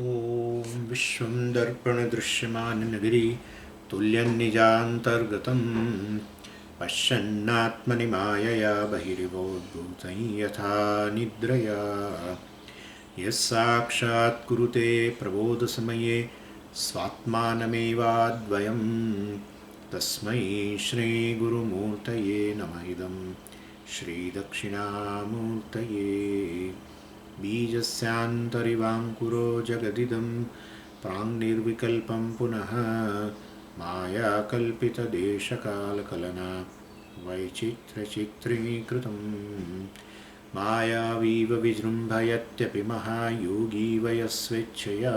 ॐ विश्वं दर्पणदृश्यमाननगरी तुल्यन्निजान्तर्गतं पश्यन्नात्मनि मायया बहिरिवोद्भूतं यथा निद्रया यः साक्षात् कुरुते प्रबोधसमये स्वात्मानमेवाद्वयं तस्मै श्रीगुरुमूर्तये नमः इदं श्रीदक्षिणामूर्तये बीजस्यान्तरिवाङ्कुरो जगदिदं प्राङ्निर्विकल्पं पुनः मायाकल्पितदेशकालकलना वैचित्र्यचित्रीकृतं मायावीव विजृम्भयत्यपि महायोगी वयस्वेच्छया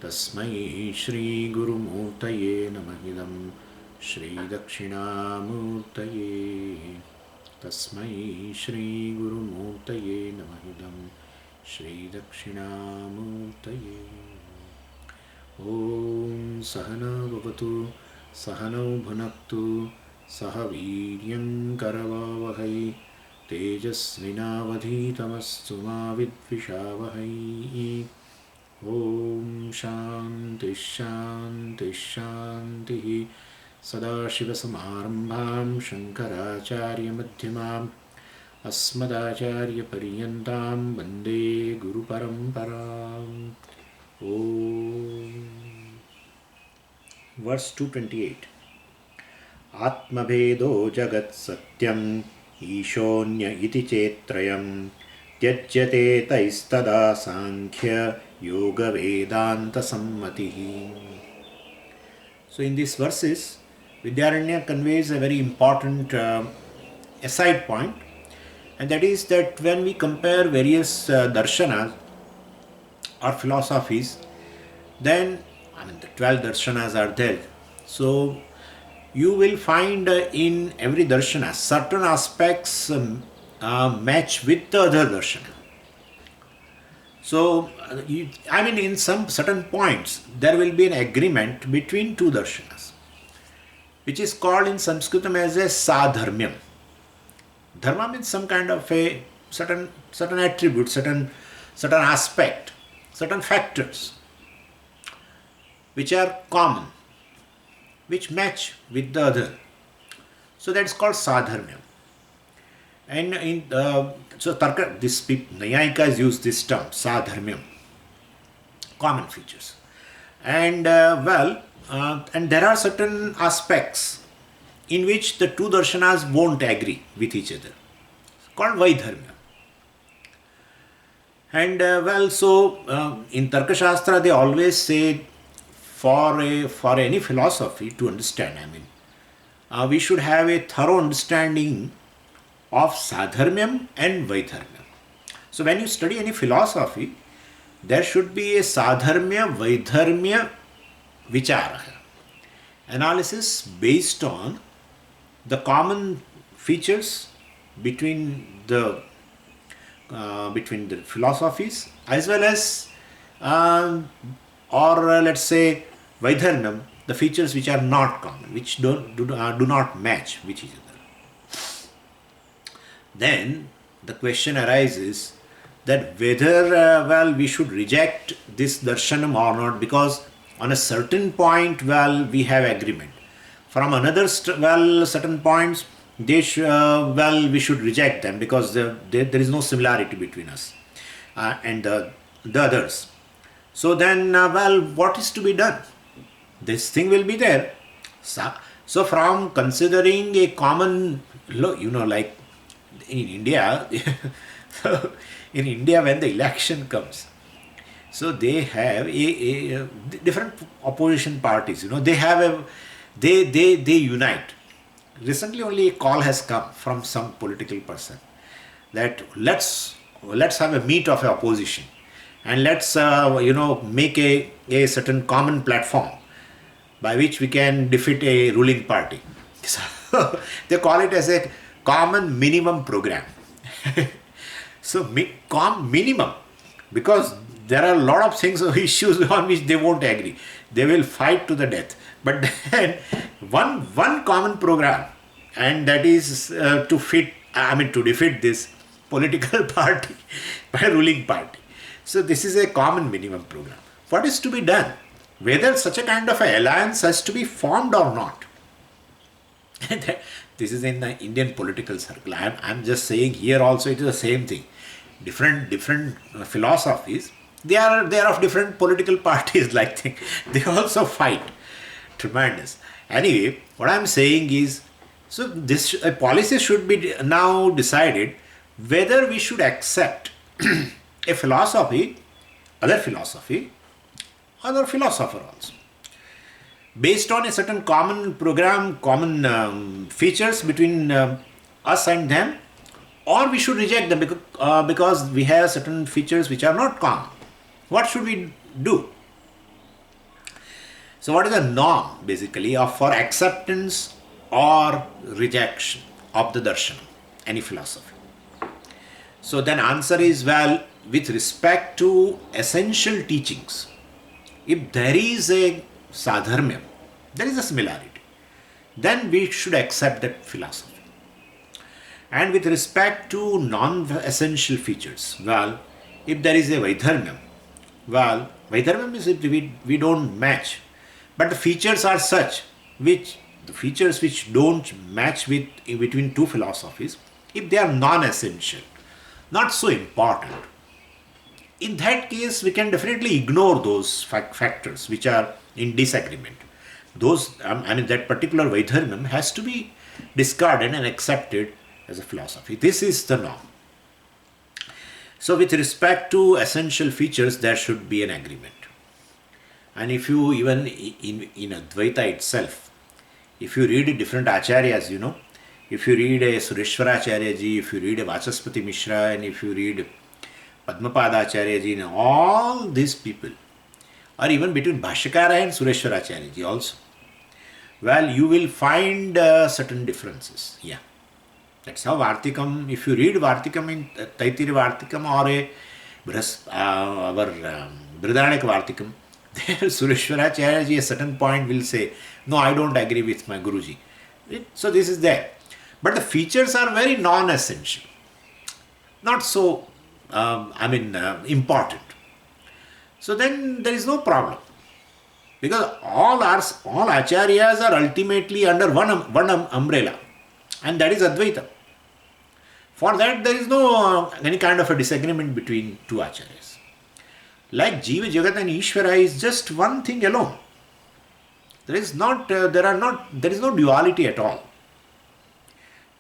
तस्मै श्रीगुरुमूर्तये नमः इदं श्रीदक्षिणामूर्तये तस्मै श्रीगुरुमूर्तये नमः इदं श्रीदक्षिणामूर्तये ॐ सहना भवतु सहनौ भुनक्तु सह वीर्यं करवावहै तेजस्विनावधीतमस्तु मा विद्विषावहै ॐ शान्तिः शान्तिः शान्तिः सदाशिवसमारम्भां शङ्कराचार्यमध्यमाम् अस्मदाचार्यपर्यन्तां वन्दे गुरुपरम्पराम् ॐ वर्स् 228 आत्मभेदो जगत्सत्यम् ईशोऽन्य इति चेत्त्रयं त्यज्यते तैस्तदा साङ्ख्य योगवेदान्तसम्मतिः. So in these verses, Vidyaranya conveys a very important aside point, and that is that when we compare various darshanas or philosophies, then the 12 darshanas are there. So you will find in every darshana certain aspects match with the other darshana. So, in some certain points, there will be an agreement between two darshanas, which is called in Sanskritam as a sadharmyam. Dharma means some kind of a certain attribute, certain aspect, certain factors, which are common, which match with the other. So that is called sadharmyam. And in Nayayikas use this term, sadharmyam, common features. And and there are certain aspects in which the two darshanas won't agree with each other. It's called vaidharmyam. And in Tarka Shastra they always say for any philosophy to understand, we should have a thorough understanding of sadharmyam and vaidharmyam. So when you study any philosophy, there should be a sadharmya vaidharmya vichara, analysis based on the common features between the philosophies, as well as let's say vaidharmyam, the features which are not common, which do not match with each other. Then the question arises that whether we should reject this darshanam or not, because on a certain point we have agreement. From another certain points we should reject them because there is no similarity between us and the others. So then what is to be done? This thing will be there. So from considering a common, like in India, when the election comes, so they have a different opposition parties. They have they unite. Recently, only a call has come from some political person that let's have a meet of opposition, and let's make a certain common platform by which we can defeat a ruling party. So they call it as a common minimum program. So minimum, because there are a lot of things or issues on which they won't agree. They will fight to the death. But then one common program, and that is to defeat this political party by ruling party. So this is a common minimum program. What is to be done? Whether such a kind of alliance has to be formed or not. This is in the Indian political circle. I'm just saying here also it is the same thing. Different philosophies. They are of different political parties. Like they also fight tremendous. Anyway, what I'm saying is, so this a policy should be now decided whether we should accept a philosophy, other philosophy, other philosopher also, based on a certain common program, common features between us and them, or we should reject them because we have certain features which are not common. What should we do? So what is the norm basically for acceptance or rejection of the darshan, any philosophy? So then answer is, well, with respect to essential teachings, if there is a sadharmyam, there is a similarity, then we should accept that philosophy. And with respect to non-essential features, well, if there is a vaidharmyam, well, vaidharmyam is if we don't match, but the features are such which don't match with between two philosophies, if they are non-essential, not so important, in that case we can definitely ignore those factors which are in disagreement. Those that particular vaidharmyam has to be discarded and accepted as a philosophy. This is the norm. So with respect to essential features, there should be an agreement. And if you even in Advaita itself, if you read different acharyas, if you read a Sureshwara Acharya ji, if you read a Vachaspati Mishra, and if you read Padmapada Acharya ji, and all these people, or even between Bhashyakara and Sureshwara Acharya ji also, well, you will find certain differences. Yeah. That's how Vartikam, if you read Vartikam in Taitiri Vartikam or our Brihadaranyaka Vartikam, there Sureshwara Acharya ji at a certain point will say, no, I don't agree with my Guruji. So this is there. But the features are very non-essential. Not so, important. So then there is no problem. Because all acharyas are ultimately under one umbrella. And that is Advaita. For that there is no any kind of a disagreement between two acharyas. Like Jiva, Jagat and Ishvara is just one thing alone. There is no duality at all.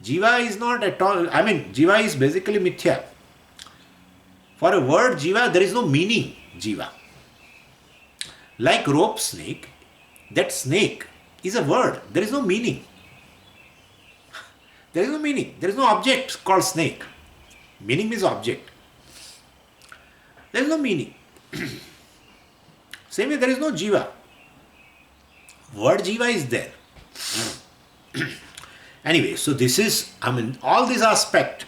Jiva is not at all, Jiva is basically mithya. For a word Jiva, there is no meaning Jiva. Like rope snake, that snake is a word, there is no meaning. There is no meaning, there is no object called snake. Meaning means object. There is no meaning. Same way there is no Jiva. Word Jiva is there. Anyway, so this is, all these aspects,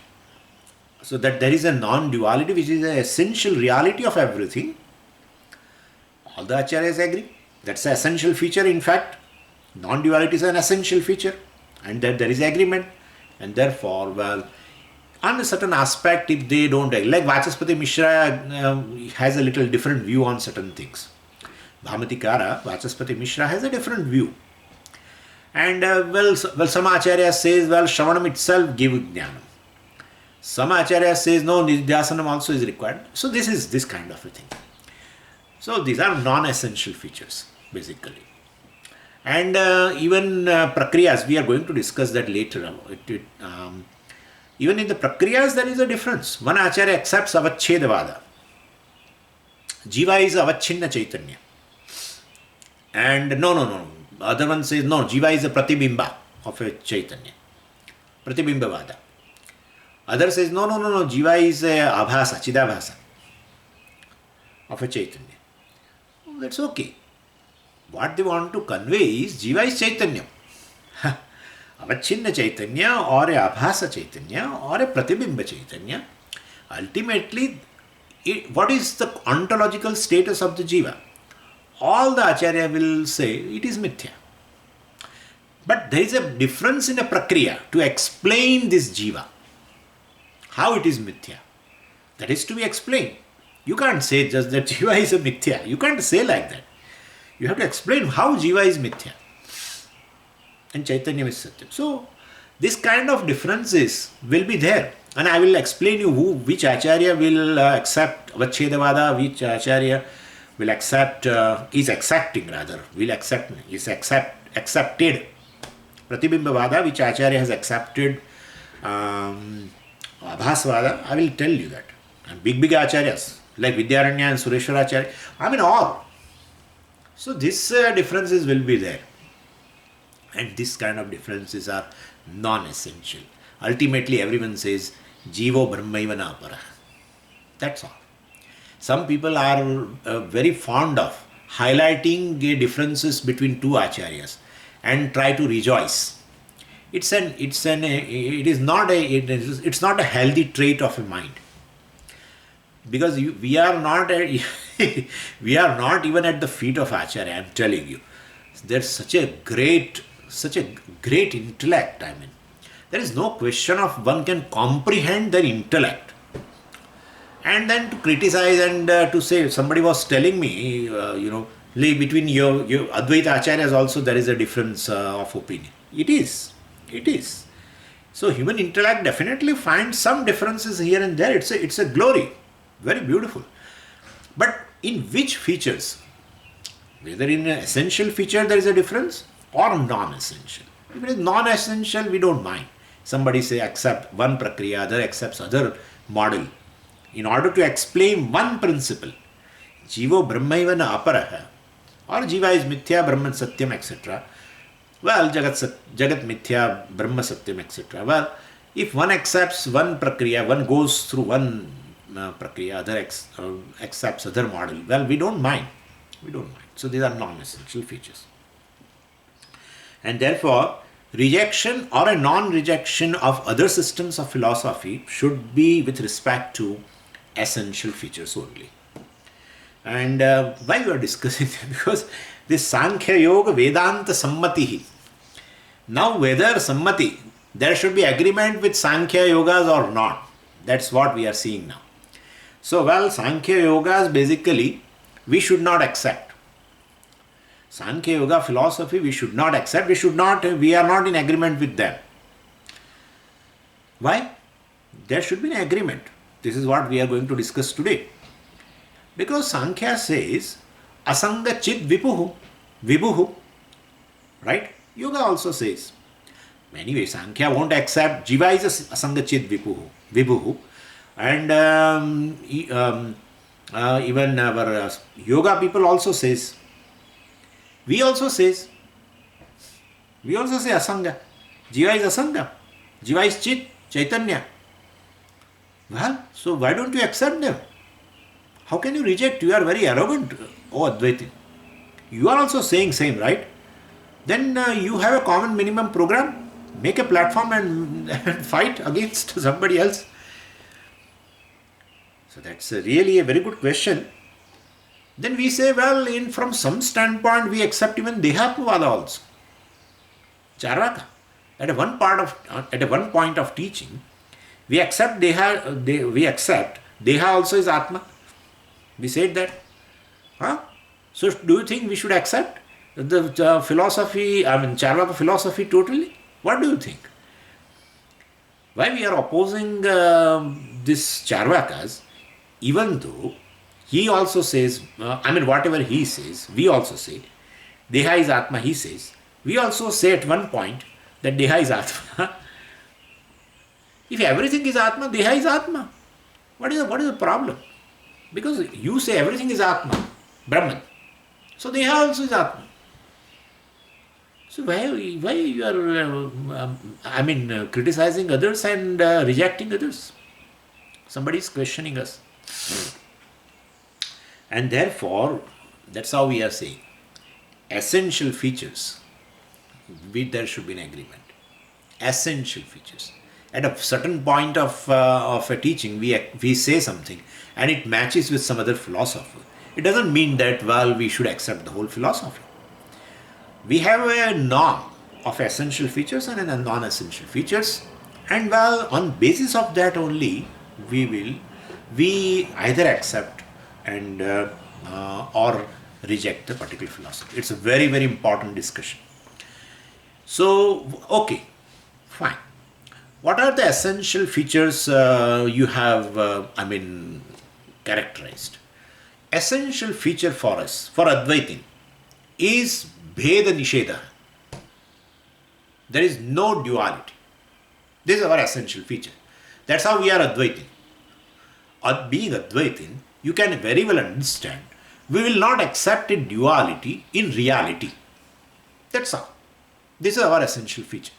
so that there is a non-duality which is an essential reality of everything. All the acharyas agree. That's an essential feature in fact. Non-duality is an essential feature. And that there is agreement. And therefore, well, on a certain aspect, if they don't agree, like Vachaspati Mishra has a little different view on certain things. Bhamatikara, Vachaspati Mishra has a different view. And some Acharya says, well, Shravanam itself gives Jnanam. Some Acharya says, no, Nidhyasanam also is required. So this is this kind of a thing. So these are non-essential features, basically. And even Prakriyas, we are going to discuss that later. Even in the Prakriyas, there is a difference. One Acharya accepts Avachedavada. Jiva is Avachinna Chaitanya. And no. Other one says, no, Jiva is a Pratibimba of a Chaitanya. Pratibimbavada. Other says, no, Jiva is a Abhasa, Chidabhasa of a Chaitanya. Oh, that's okay. What they want to convey is, Jiva is Chaitanya. Avachinna Chaitanya or a Abhasa Chaitanya or a Pratibimba Chaitanya. Ultimately, what is the ontological status of the Jiva? All the Acharya will say it is mithya. But there is a difference in a prakriya to explain this Jiva. How it is mithya. That is to be explained. You can't say just that Jiva is a mithya. You can't say like that. You have to explain how Jiva is mithya and Chaitanya is Satyam. So, this kind of differences will be there. And I will explain you which Acharya will accept Avachedavada, which Acharya will accept, is accepting rather, will accept, is accepted Pratibhimbavada, which Acharya has accepted Abhasvada. I will tell you that. And big Acharyas like Vidyaranya and Sureshwaracharya, I mean all. So these differences will be there. And this kind of differences are non-essential. Ultimately everyone says, Jivo Brahmaiva Napara. That's all. Some people are very fond of highlighting the differences between two acharyas and try to rejoice. It's not a healthy trait of a mind, because we are not we are not even at the feet of acharya. I am telling you, there's such a great intellect. I mean, there is no question of one can comprehend their intellect. And then to criticize and to say, somebody was telling me, between your Advaita Acharyas also there is a difference of opinion. It is. So human intellect definitely finds some differences here and there. It's a glory, very beautiful. But in which features? Whether in an essential feature there is a difference or non-essential. If it is non-essential, we don't mind. Somebody say accept one prakriya, other accepts other model. In order to explain one principle, Jivo Brahmaiva na aparaha, or Jiva is mithya, Brahman satyam, etc. Well, Jagat mithya, Brahma satyam, etc. Well, if one accepts one prakriya, one goes through one prakriya, other accepts other model, well, we don't mind. So these are non-essential features. And therefore, rejection or a non-rejection of other systems of philosophy should be with respect to essential features only. And why we are discussing that? Because this Sankhya Yoga Vedanta Sammati. Now whether Sammati, there should be agreement with Sankhya Yogas or not. That's what we are seeing now. So Sankhya Yogas basically we should not accept. Sankhya Yoga philosophy we should not accept. We are not in agreement with them. Why? There should be an agreement. This is what we are going to discuss today. Because Sankhya says, Asanga Chit Vibhuhu. Right? Yoga also says. Anyway, Sankhya won't accept Jiva is Asanga Chit Vibhuhu. And even our yoga people also says. We also say Asanga. Jiva is Asanga. Jiva is Chit, Chaitanya. Well, so why don't you accept them? How can you reject? You are very arrogant, oh Advaiti. You are also saying same, right? Then you have a common minimum program. Make a platform and fight against somebody else. So that's really a very good question. Then we say, well, from some standpoint, we accept even Dehatmavada also. Charvaka. At one point of teaching, we accept Deha also is Atma. We said that. So do you think we should accept the philosophy, Charvaka philosophy totally? What do you think? Why we are opposing this Charvakas, even though he also says, whatever he says, we also say, Deha is Atma, he says. We also say at one point that Deha is Atma. If everything is Atma, Deha is Atma. What is the problem? Because you say everything is Atma, Brahman. So Deha also is Atma. So why you are criticizing others and rejecting others? Somebody is questioning us. And therefore, that's how we are saying. Essential features, there should be an agreement. Essential features. At a certain point of a teaching, we say something and it matches with some other philosopher. It doesn't mean that, we should accept the whole philosophy. We have a norm of essential features and non-essential features, and on basis of that only, we either accept and or reject the particular philosophy. It's a very, very important discussion. So, okay, fine. What are the essential features you have, characterized? Essential feature for us, for Advaitin, is Bheda Nisheda. There is no duality. This is our essential feature. That's how we are Advaitin. Being Advaitin, you can very well understand, we will not accept a duality in reality. That's all. This is our essential feature.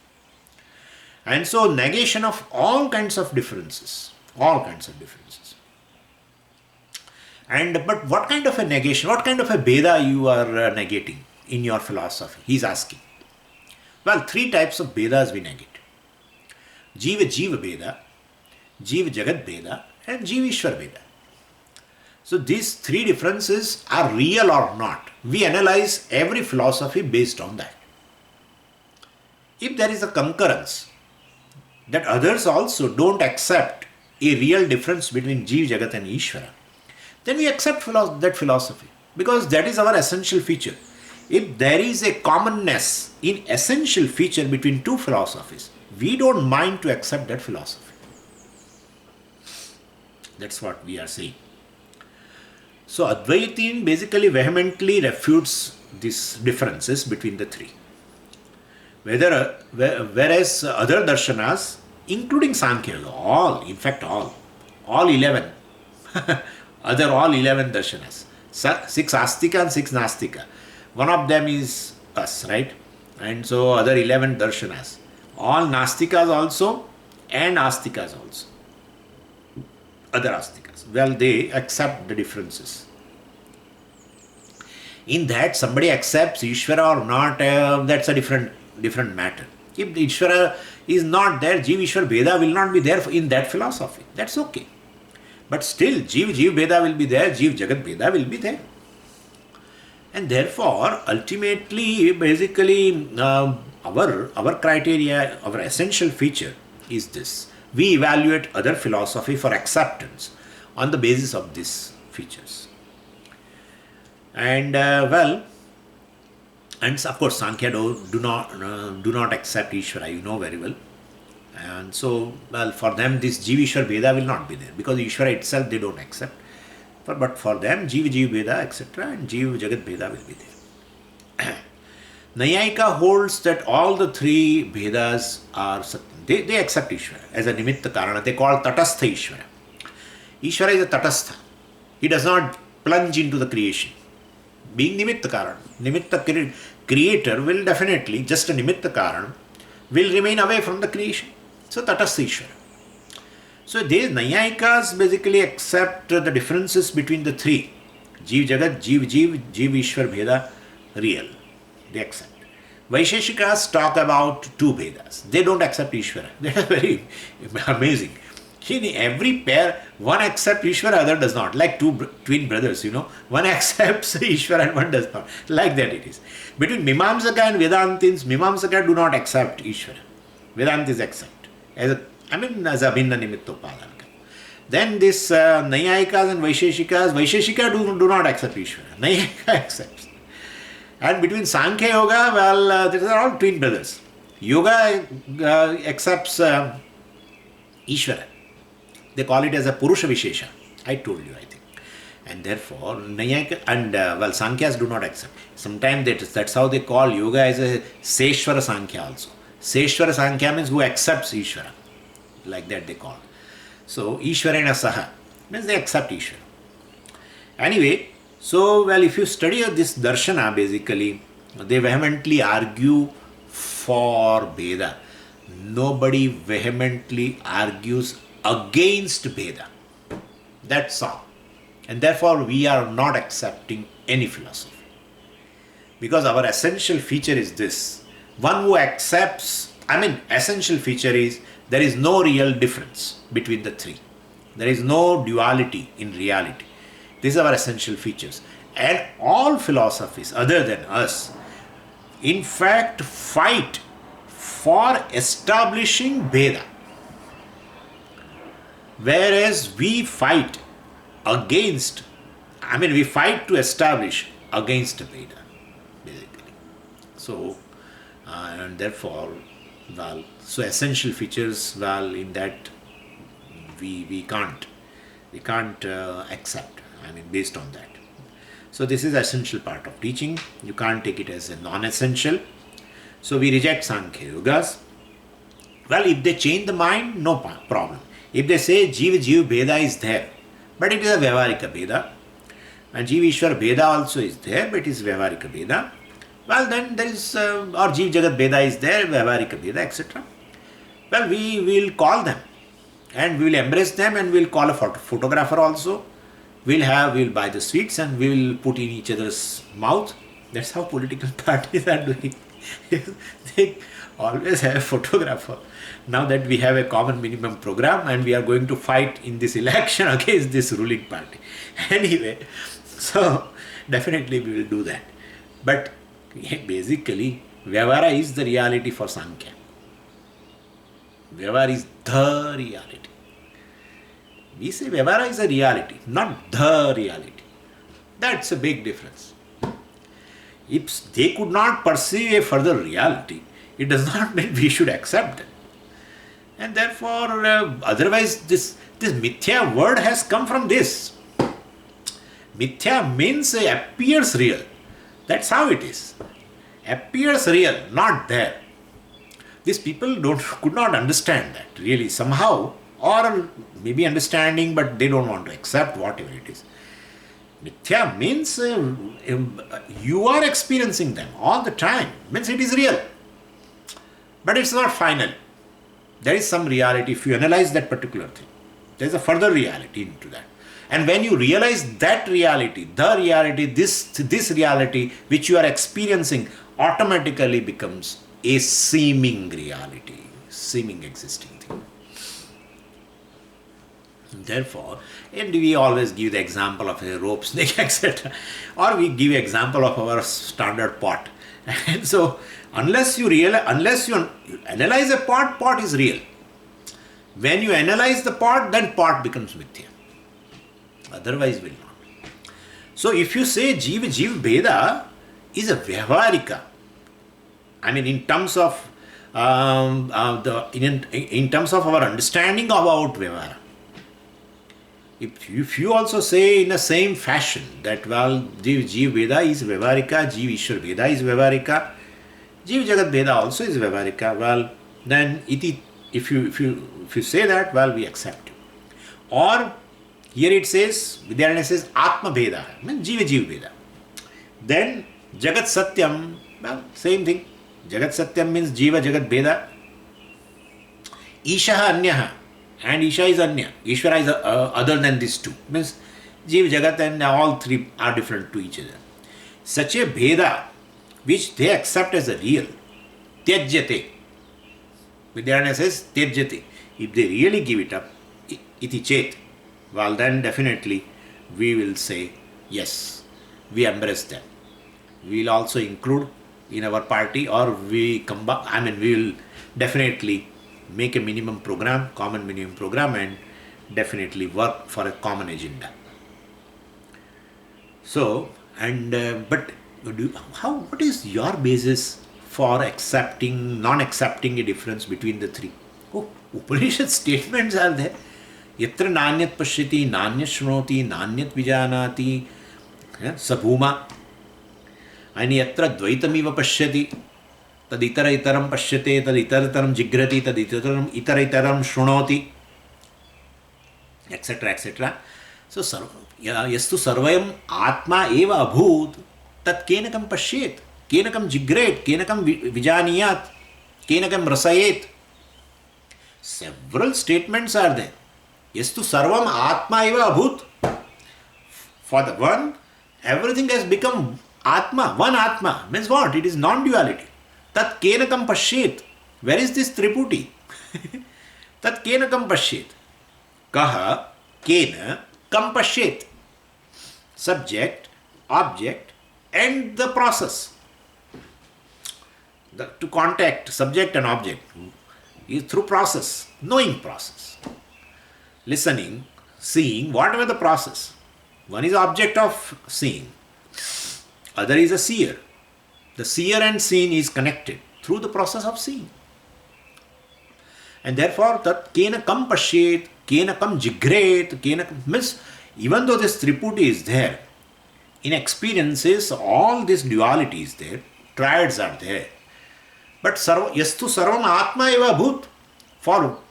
And so negation of all kinds of differences. And but what kind of a negation, what kind of a Bheda you are negating in your philosophy? He's asking. Well, three types of Bhedas we negate. Jiva Jiva Bheda, Jiva Jagat Bheda, and Jiva Ishwar Bheda. So these three differences are real or not. We analyze every philosophy based on that. If there is a concurrence that others also don't accept a real difference between Jiva, Jagat and Ishvara, then we accept that philosophy, because that is our essential feature. If there is a commonness in essential feature between two philosophies, we don't mind to accept that philosophy. That's what we are saying. So Advaitin basically vehemently refutes these differences between the three. Whereas other darshanas, including Sankhya, all 11, all 11 darshanas, 6 astika and 6 nastika. One of them is us, right? And so other 11 darshanas, all nastikas also and astikas also. Other astikas, well, they accept the differences. In that, somebody accepts Ishvara or not, that's a different matter. If Ishvara is not there, Jiva Ishwar Bheda will not be there in that philosophy. That's okay. But still, Jiva Bheda will be there, Jiva Jagat Bheda will be there. And therefore, ultimately, basically, our criteria, our essential feature is this. We evaluate other philosophy for acceptance on the basis of these features. And and of course Sankhya do not accept Ishvara, you know very well. And so, well, for them this Jiva Ishwar Bheda will not be there, because Ishvara itself they don't accept. But for them Jiva Bheda etc. and Jiva Jagat Bheda will be there. Nayayika holds that all the three Bhedas are Satyam. They accept Ishvara as a Nimitta Karana. They call Tatastha Ishvara. Ishvara is a Tatastha. He does not plunge into the creation. Being Nimitta Karana, Nimitta creator will definitely, just a Nimitta Karana, will remain away from the creation. So Tatastha Ishvara. So these Nayayikas basically accept the differences between the three. Jiva Jagat, Jiva Ishwar Bheda, real. They accept. Vaisheshikas talk about two Bhedas. They don't accept Ishvara. They are very amazing. In every pair, one accepts Ishvara, other does not. Like two twin brothers, One accepts Ishvara and one does not. Like that it is. Between Mimamsaka and Vedantins, Mimamsaka do not accept Ishvara. Vedantis accept. As a Abhinna Nimittopadana. Then this Nayayikas and Vaisheshika do not accept Ishvara. Nayayika accepts. And between Sankhya Yoga, well, these are all twin brothers. Yoga accepts Ishvara. They call it as a Purusha Vishesha. I told you, I think. And therefore, Nayayika and Sankhya's do not accept. Sometimes that's how they call Yoga as a Seshwara Sankhya also. Seshwara Sankhya means who accepts Ishvara. Like that they call. So, Ishvarena Saha means they accept Ishvara. Anyway, so, well, if you study this Darshana, basically, they vehemently argue for Bheda. Nobody vehemently argues against Bheda. That's all. And therefore, we are not accepting any philosophy. Because our essential feature is this. One who accepts, essential feature is there is no real difference between the three. There is no duality in reality. These are our essential features. And all philosophies other than us, in fact, fight for establishing Bheda. Whereas we fight against I mean, we fight to establish against Veda, basically. So, and therefore, well, so essential features, well, in that we can't accept. I mean, based on that. So this is essential part of teaching. You can't take it as a non-essential. So we reject Sankhya Yogas. Well, if they change the mind, no problem. If they say Jiva Jiva Bheda is there, but it is a Vyavaharika Bheda, and Jiva Ishwar Bheda also is there, but it is Vyavaharika Bheda, well then there is, or Jiva Jagat Bheda is there, Vyavaharika Bheda, etc. Well, we will call them, and we will embrace them, and we will call a photographer also. We'll buy the sweets and we will put in each other's mouth. That's how political parties are doing. They always have a photographer. Now that we have a common minimum program and we are going to fight in this election against this ruling party. Anyway, so definitely we will do that. But basically, Vyavahara is the reality for Sankhya. Vyavahara is the reality. We say Vyavahara is a reality, not the reality. That's a big difference. If they could not perceive a further reality, it does not mean we should accept it. And therefore, otherwise this mithya word has come from this. Mithya means appears real. That's how it is. Appears real, not there. These people could not understand that really somehow, or maybe understanding, but they don't want to accept whatever it is. Mithya means you are experiencing them all the time. Means it is real. But it's not final. There is some reality if you analyze that particular thing. There is a further reality into that. And when you realize that reality, the reality, this reality which you are experiencing automatically becomes a seeming reality, seeming existing thing. Therefore, and we always give the example of a rope snake, etc. Or we give example of our standard pot. And so, unless you analyze a pot, pot is real. When you analyze the pot, then pot becomes mithya. Otherwise, will not. So, if you say Jiva Jiva Bheda is a Vyavaharika, I mean, in terms of in terms of our understanding about Vyavahara. If you also say in the same fashion that, well, Jiva Veda is Vyavaharika, Jiva Ishwar Veda is Vyavaharika, Jiva Jagat Veda also is Vyavaharika, well, then if you say that, well, we accept you. Or here it says, Vidyaranya says Atma Veda, means Jiva Jiva Veda. Then Jagat Satyam, well, same thing. Jagat Satyam means Jiva Jagat Veda. Ishaha Anyaha. And Isha is Anya. Ishvara is other than these two. Means Jiva, Jagat and all three are different to each other. Such a Bheda, which they accept as a real, Tyajyate. Vidyaranya says Tyajyate. If they really give it up, iti chet, well then definitely we will say, yes, we embrace them. We will also include in our party, or we will definitely make a minimum program, common minimum program, and definitely work for a common agenda. So, but what is your basis for non-accepting a difference between the three? Oh, Upanishad statements are there. Yatra nanyat pashyati, nanyat shrunoti, nanyat vijanati, sabhuma. And yatra dvaitamiva pashyati, tad itara-itaram pashyate, tad itara-itaram jigrati, tad itara-itaram shrunoti, etc. etc. So, yastu sarvayam atma eva abhut, tat kenakam pashyet, kenakam jigret, kenakam vijaniyat, kenakam rasayet. Several statements are there. Yastu sarvam atma eva abhut. For the one, everything has become Atma, one Atma. Means what? It is non-duality. Tat kenakam pashyet. Where is this triputi? Tat kenakam pashyet. Kaha, kena, kam pashyet. Subject, object, and the process. To contact subject and object is through process, knowing process. Listening, seeing, whatever the process. One is object of seeing, other is a seer. The seer and seen is connected through the process of seeing. And therefore, that kena kam pashyet, kena kam jigret, kena kam, means even though this triput is there, in experiences, all this duality is there, triads are there. But yastu sarvam atma eva bhut.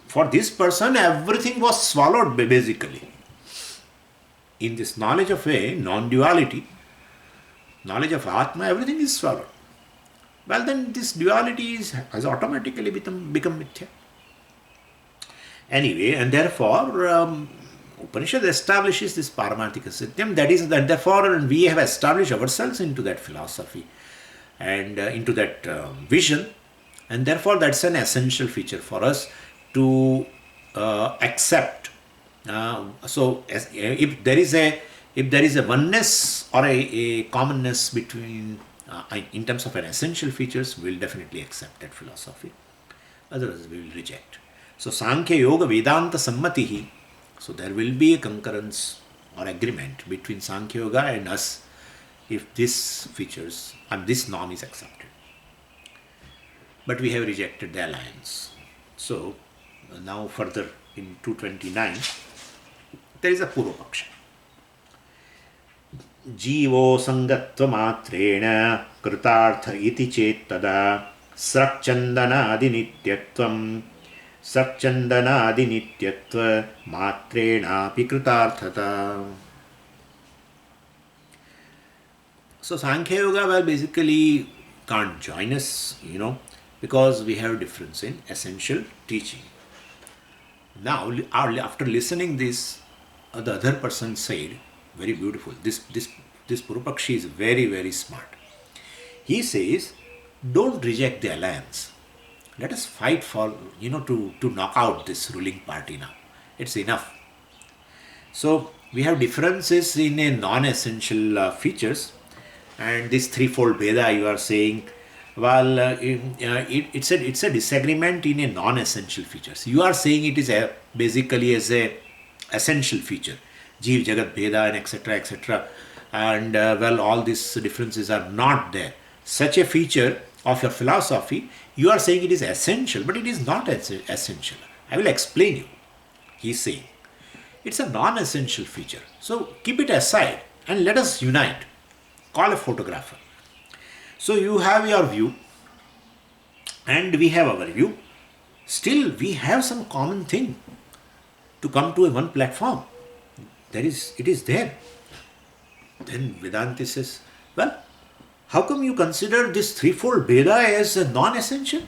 For this person, everything was swallowed basically. In this knowledge of a non-duality, knowledge of Atma, everything is swallowed. Well, then this duality has automatically become mithya. Anyway, and therefore, Upanishad establishes this Paramarthika Satyam. That is, that therefore, we have established ourselves into that philosophy and into that vision, and therefore, that's an essential feature for us to accept. So, if there is a oneness or a commonness between, in terms of an essential features, we will definitely accept that philosophy. Otherwise, we will reject. So, Sankhya Yoga Vedanta Sammatihi. So, there will be a concurrence or agreement between Sankhya Yoga and us if this features and this norm is accepted. But we have rejected the alliance. So, now further in 229, there is a Purva Paksha. Jivo sangatva matrena kritartha iti chettada srakchandana adinityatvam srakchandana adinityatva matrena api kritarthata. So Sankhya Yoga, well, basically can't join us, because we have difference in essential teaching. Now, after listening this, the other person said, very beautiful, this Purupakshi is very, very smart. He says, don't reject the alliance. Let us fight for, to knock out this ruling party now. It's enough. So, we have differences in a non-essential features, and this threefold Veda you are saying, well, it's a disagreement in a non-essential features. You are saying it is basically as a essential feature, Jeev, Jagat, Bheda, and etc. And well, all these differences are not there. Such a feature of your philosophy, you are saying it is essential, but it is not essential. I will explain you. He is saying it's a non-essential feature. So keep it aside and let us unite. Call a photographer. So you have your view and we have our view. Still, we have some common thing to come to a one platform. It is there. Then Vedanta says, well, how come you consider this threefold Veda as a non-essential?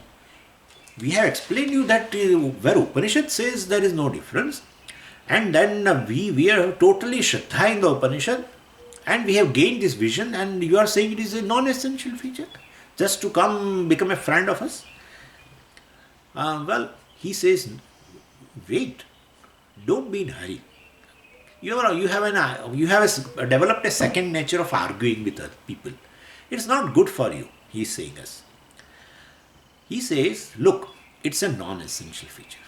We have explained you that where Upanishad says there is no difference, and then we are totally Shraddha in the Upanishad, and we have gained this vision, and you are saying it is a non-essential feature just to come become a friend of us. Well, he says, wait, don't be in a hurry. You have developed a second nature of arguing with other people. It's not good for you, he is saying us. He says, look, it's a non-essential feature.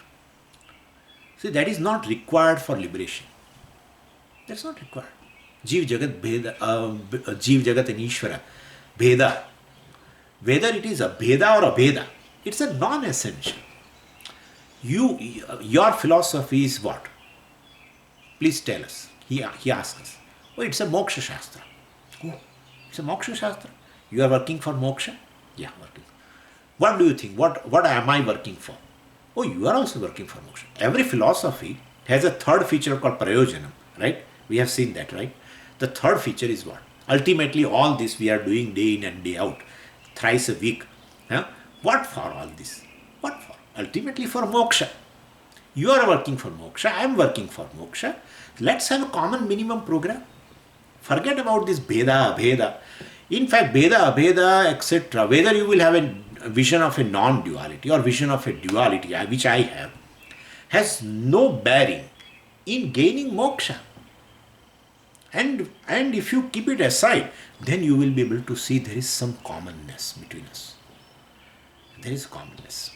See, that is not required for liberation. That's not required. Jeev Jagat Bheda, Jeev Jagat and Ishvara, Bheda. Whether it is a Bheda or a Bheda, it's a non-essential. Your philosophy is what? Please tell us. He asks us. Oh, it's a Moksha Shastra. Oh, it's a Moksha Shastra. You are working for Moksha? Yeah, working. What do you think? What am I working for? Oh, you are also working for Moksha. Every philosophy has a third feature called Prayojanam, right? We have seen that, right? The third feature is what? Ultimately, all this we are doing day in and day out, thrice a week. What for all this? What for? Ultimately for Moksha. You are working for Moksha, I am working for Moksha. Let's have a common minimum program. Forget about this Bheda, Abheda. In fact, Bheda, Abheda, etc., whether you will have a vision of a non-duality or vision of a duality, which I have, has no bearing in gaining Moksha. And if you keep it aside, then you will be able to see there is some commonness between us. There is commonness.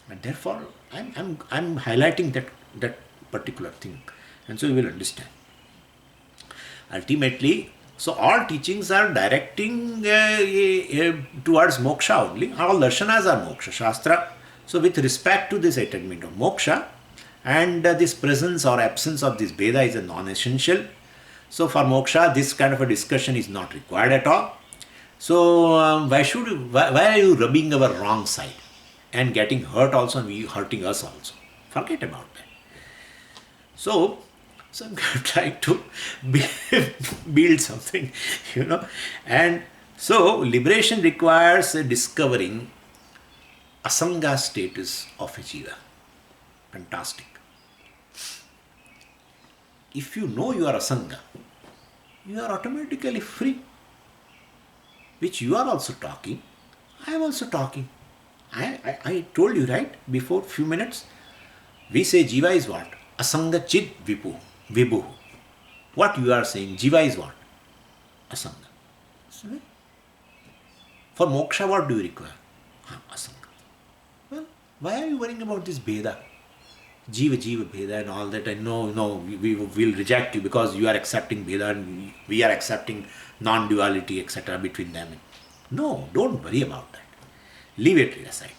And therefore, I'm highlighting that particular thing. And so you will understand. Ultimately, so all teachings are directing towards moksha only. All darshanas are moksha, shastra. So with respect to this attainment of moksha, and this presence or absence of this Veda is a non-essential. So for moksha, this kind of a discussion is not required at all. So why are you rubbing our wrong side and getting hurt also and we hurting us also? Forget about that. So I'm trying to build something, and so liberation requires discovering asanga status of a jiva. Fantastic. If you know you are asanga, you are automatically free. Which you are also talking, I am also talking. I told you right before few minutes. We say jiva is what? Asanga chid vibhu. What you are saying, jiva is what? Asanga. For moksha, what do you require? Asanga. Well, why are you worrying about this Veda? Jiva Veda and all that. And no, we will reject you because you are accepting Veda and we are accepting non-duality, etc. between them. No, don't worry about that. Leave it aside.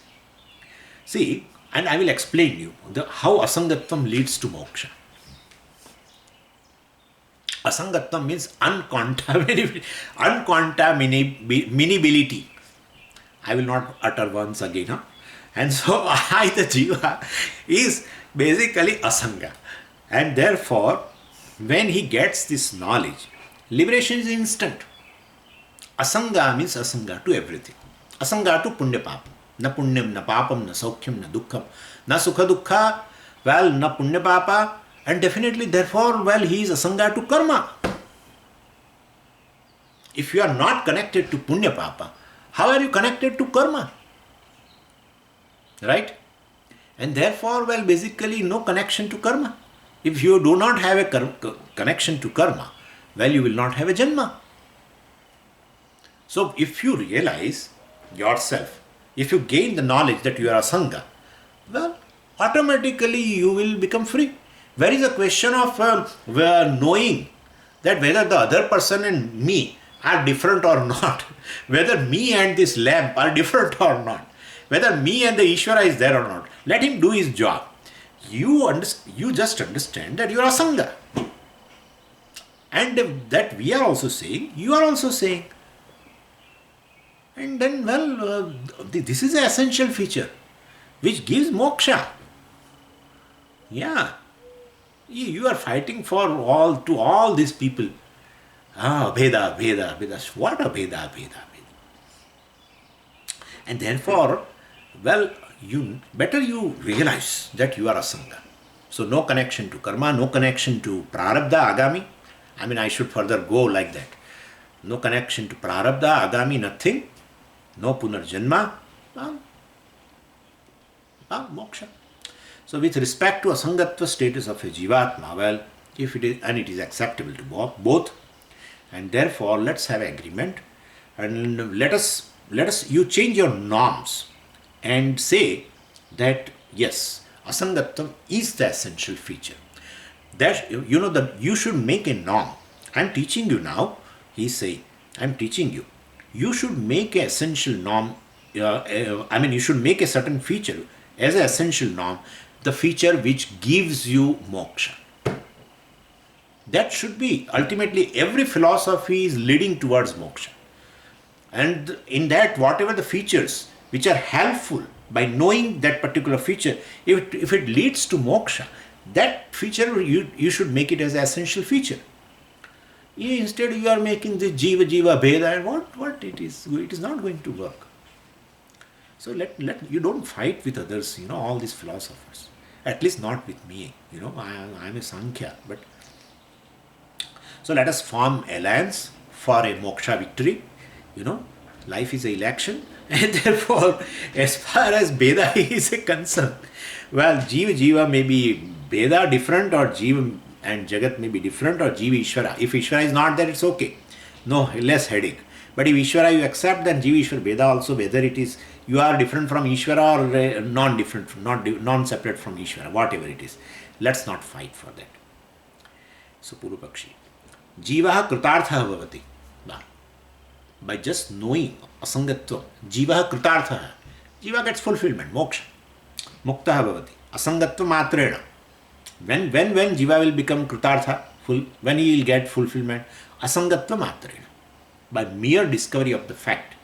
See, and I will explain you how asangatvam leads to moksha. Asangatvam means uncontaminability. I will not utter once again. Huh? And so I, the jiva, is basically asanga. And therefore, when he gets this knowledge, liberation is instant. Asanga means asanga to everything. Asanga to punya papam. Na punyam, na papam, na saukhyam, na dukkham. Na sukha dukkha, well, na punya papa. And definitely, therefore, well, he is asanga to karma. If you are not connected to punya papa, how are you connected to karma? Right? And therefore, well, basically no connection to karma. If you do not have a connection to karma, well, you will not have a janma. So, if you realize yourself, if you gain the knowledge that you are asanga, well, automatically you will become free. Where is the question of knowing that whether the other person and me are different or not, whether me and this lamp are different or not, whether me and the Ishvara is there or not. Let him do his job. You just understand that you are asanga. And that we are also saying, you are also saying. And then, well, this is an essential feature which gives moksha. Yeah. You are fighting for all these people. Veda. What a Veda. And therefore, well, you realize that you are asanga. So no connection to karma, no connection to prarabdha, agami. I mean, I should further go like that. No connection to prarabdha, agami, nothing. No punarjanma. Moksha. So with respect to asangatva status of a jivatma, well, if it is acceptable to both, and therefore let's have agreement, and let us you change your norms and say that yes, asangatvam is the essential feature. That that you should make a norm. I'm teaching you now. He's saying, I'm teaching you. You should make an essential norm. You should make a certain feature as an essential norm, the feature which gives you moksha. That should be, ultimately, every philosophy is leading towards moksha. And in that, whatever the features which are helpful, by knowing that particular feature, if it leads to moksha, that feature you should make it as an essential feature. Instead, you are making the jiva bheda, and what it is not going to work. So let you don't fight with others, all these philosophers. At least not with me. I'm a Sankhya, but so let us form alliance for a moksha victory. Life is an election, and therefore, as far as Veda is a concern, well, Jiva may be Veda different, or Jiva and Jagat may be different, or Jiva Ishvara. If Ishvara is not there, it's okay. No, less headache. But if Ishvara you accept, then Jiva Ishvara Veda also, whether it is you are different from Ishvara or non-different, non-separate from Ishvara, whatever it is. Let's not fight for that. So, Purupakshi. Jiva kritartha bhavati. By just knowing asangatva, jiva kritartha. Jiva gets fulfillment, moksha. Mukta bhavati. Asangatva matrena. When jiva will become kritartha, when he will get fulfillment, asangatva matrena. By mere discovery of the fact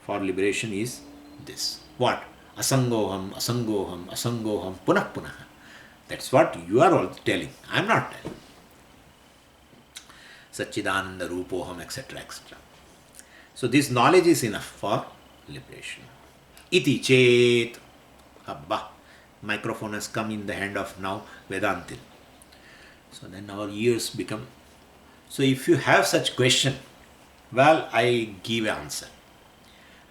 for liberation is this. What? Asangoham, asangoham, asangoham, punah punah. That's what you are all telling. I am not telling. Satchidananda Rupoham, etc. etc. So this knowledge is enough for liberation. Iti chet. Abba. Microphone has come in the hand of now Vedantin. So then our ears become. So if you have such question, well, I give answer.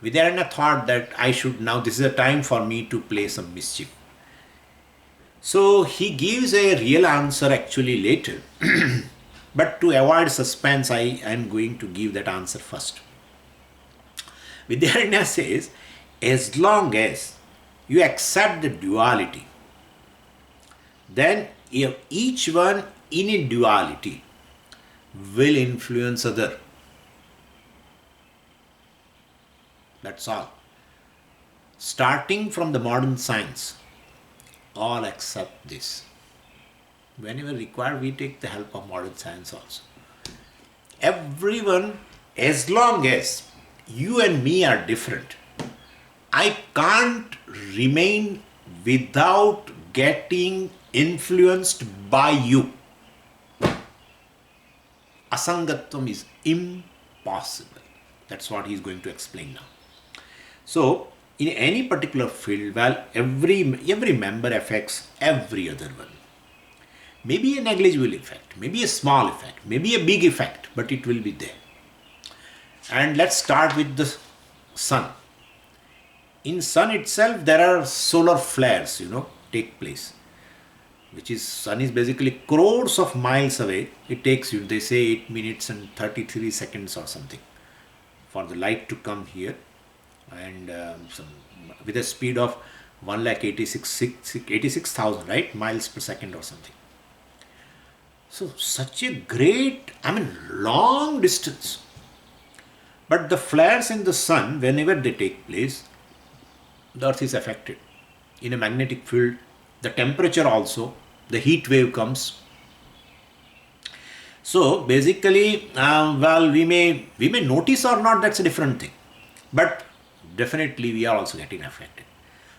Vidyaranya thought that I should now, this is a time for me to play some mischief. So he gives a real answer actually later. But to avoid suspense, I am going to give that answer first. Vidyaranya says, as long as you accept the duality, then each one in a duality will influence other. That's all. Starting from the modern science, all accept this. Whenever required, we take the help of modern science also. Everyone, as long as you and me are different, I can't remain without getting influenced by you. Asangatvam is impossible. That's what he is going to explain now. So, in any particular field, well, every member affects every other one. Maybe a negligible effect, maybe a small effect, maybe a big effect, but it will be there. And let's start with the sun. In sun itself, there are solar flares, take place. Which is, sun is basically crores of miles away. It takes you, they say 8 minutes and 33 seconds or something for the light to come here. And with a speed of 1,86,000, right, miles per second or something. So such a great, long distance. But the flares in the sun, whenever they take place, the earth is affected. In a magnetic field, the temperature also, the heat wave comes. So basically, we may notice or not, that's a different thing. But definitely we are also getting affected.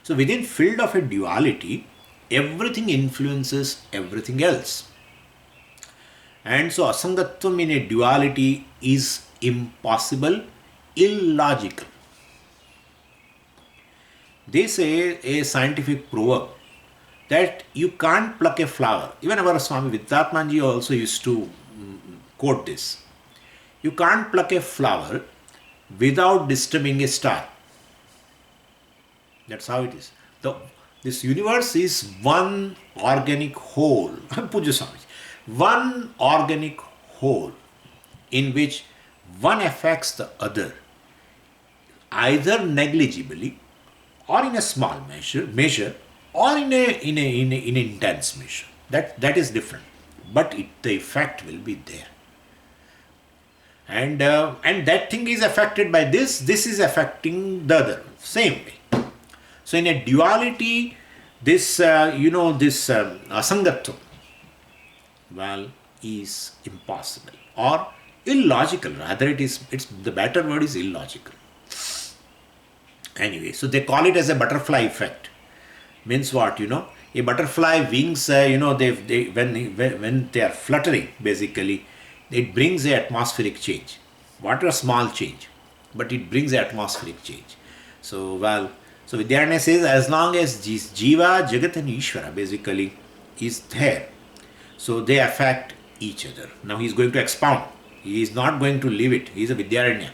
So within field of a duality, everything influences everything else. And so asangatvam in a duality is impossible, illogical. They say a scientific proverb that you can't pluck a flower. Even our Swami Vidyatmanji also used to quote this. You can't pluck a flower without disturbing a star. That's how it is. This universe is one organic whole. Puja Swami. One organic whole in which one affects the other, either negligibly or in a small measure or in an intense measure. That is different. But the effect will be there. And that thing is affected by this is affecting the other. Same way. So in a duality, this asangatvam, well, is impossible or illogical. Rather, it's the better word is illogical. Anyway, so they call it as a butterfly effect. Means what? A butterfly wings, when they are fluttering, basically, it brings a atmospheric change. What a small change, but it brings a atmospheric change. So Vidyaranya says, as long as Jiva, Jagat and Ishvara basically is there, so they affect each other. Now he is going to expound. He is not going to leave it. He is a Vidyaranya.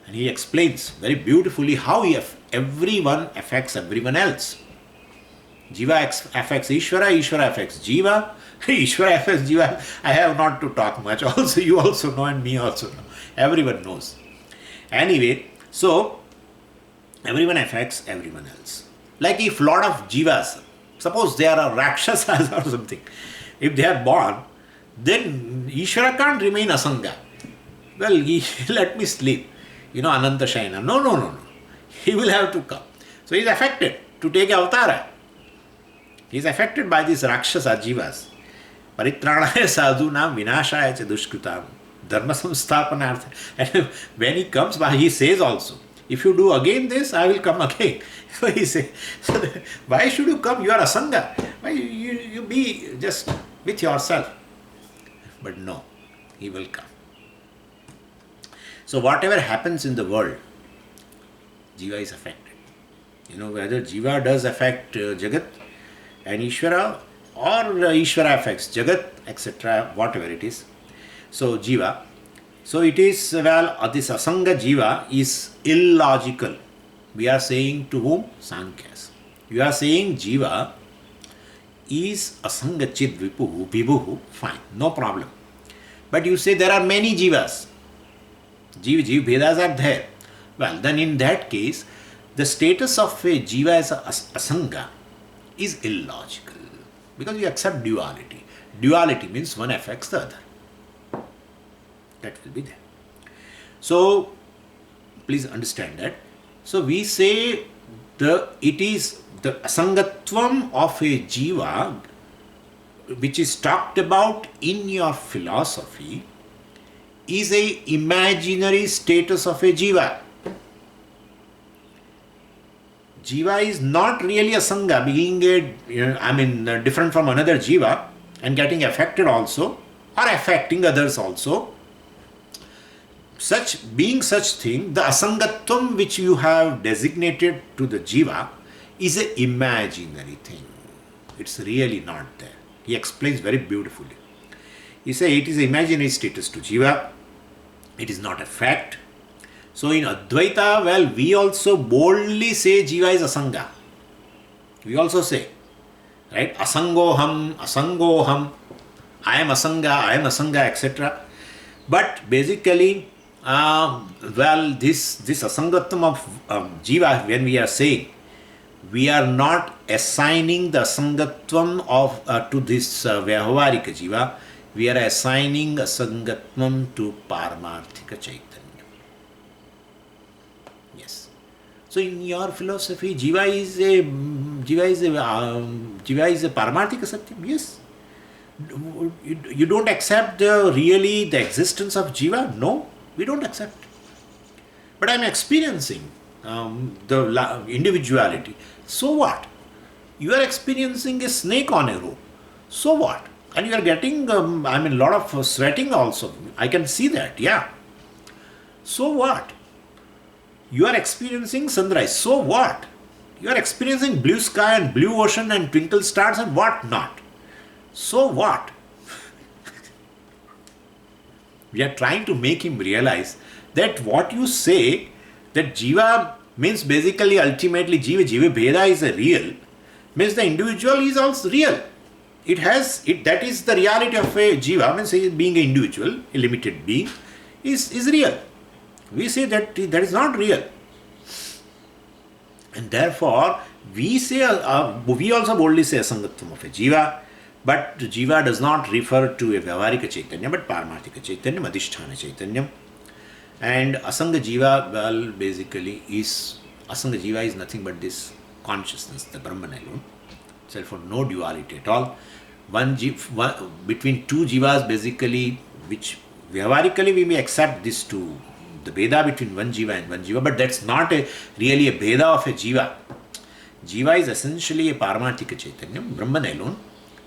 And he explains very beautifully how everyone affects everyone else. Jiva affects Ishvara, Ishvara affects Jiva, Ishvara affects Jiva. I have not to talk much. Also, you also know and me also know. Everyone knows. Anyway, so everyone affects everyone else. Like if lot of Jivas, suppose they are a Rakshasas or something, if they are born, then Ishvara can't remain Asanga. Well, he let me sleep. Ananta Shayana. No, no, no, no. He will have to come. So he is affected to take avatara. He is affected by these Rakshasa Jivas. Paritranaya sadhunam vinashaya cha dushkritam dharma samsthapanartha. And when he comes, he says also, if you do again this, I will come again. So he says, why should you come? You are Asanga. Why you be just with yourself? But no, he will come. So whatever happens in the world, Jiva is affected. Whether Jiva does affect Jagat and Ishvara, or Ishvara affects Jagat, etc., whatever it is. So Jiva. So it is, this Asanga Jiva is illogical. We are saying to whom? Sankhyas. You are saying Jiva is Asanga Chid Vipuhu, Vibhuhu, fine, no problem. But you say there are many Jivas. Jiva Vedas are there. Well, then in that case, the status of a Jiva as a Asanga is illogical. Because you accept duality. Duality means one affects the other. That will be there. So, please understand that. So, we say it is the asangatvam of a jiva which is talked about in your philosophy is a imaginary status of a jiva. Jiva is not really a sangha, being different from another jiva and getting affected also, or affecting others also. Being such thing, the asangatvam which you have designated to the jiva is an imaginary thing. It's really not there. He explains very beautifully. He says it is imaginary status to jiva. It is not a fact. So in Advaita, we also boldly say Jiva is Asanga. We also say, right? Asangoham, Asangoham, I am Asanga, etc. But basically, this Asangatvam of Jiva, when we are saying, we are not assigning the Asangatvam of to this Vyahavarika Jiva. We are assigning Asangatvam to Paramarthika Chaitanya. Yes. So in your philosophy, Jiva is a Paramarthika Satyam. Yes. You don't accept the existence of Jiva? No, we don't accept. But I am experiencing the individuality. So what? You are experiencing a snake on a rope. So what? And you are getting, a lot of sweating also. I can see that, yeah. So what? You are experiencing sunrise. So what? You are experiencing blue sky and blue ocean and twinkle stars and what not. So what? We are trying to make him realize that what you say, that Jiva means basically ultimately Jiva Bheda is a real, means the individual is also real. That is the reality of a Jiva, means being an individual, a limited being, is real. We say that is not real. And therefore, we also boldly say Asangatvam of a Jiva, but Jiva does not refer to a Vyavarika Chaitanya, but Paramarthika Chaitanya, Madhishthana Chaitanya. And Asanga Jiva, basically Asanga Jiva is nothing but this consciousness, the Brahman alone. Therefore, no duality at all. Between two Jivas, basically, which Vyavarically we may accept this to the Bheda between one Jiva and one Jiva, but that's not really a Bheda of a Jiva. Jiva is essentially a Paramarthika Chaitanya, Brahman alone.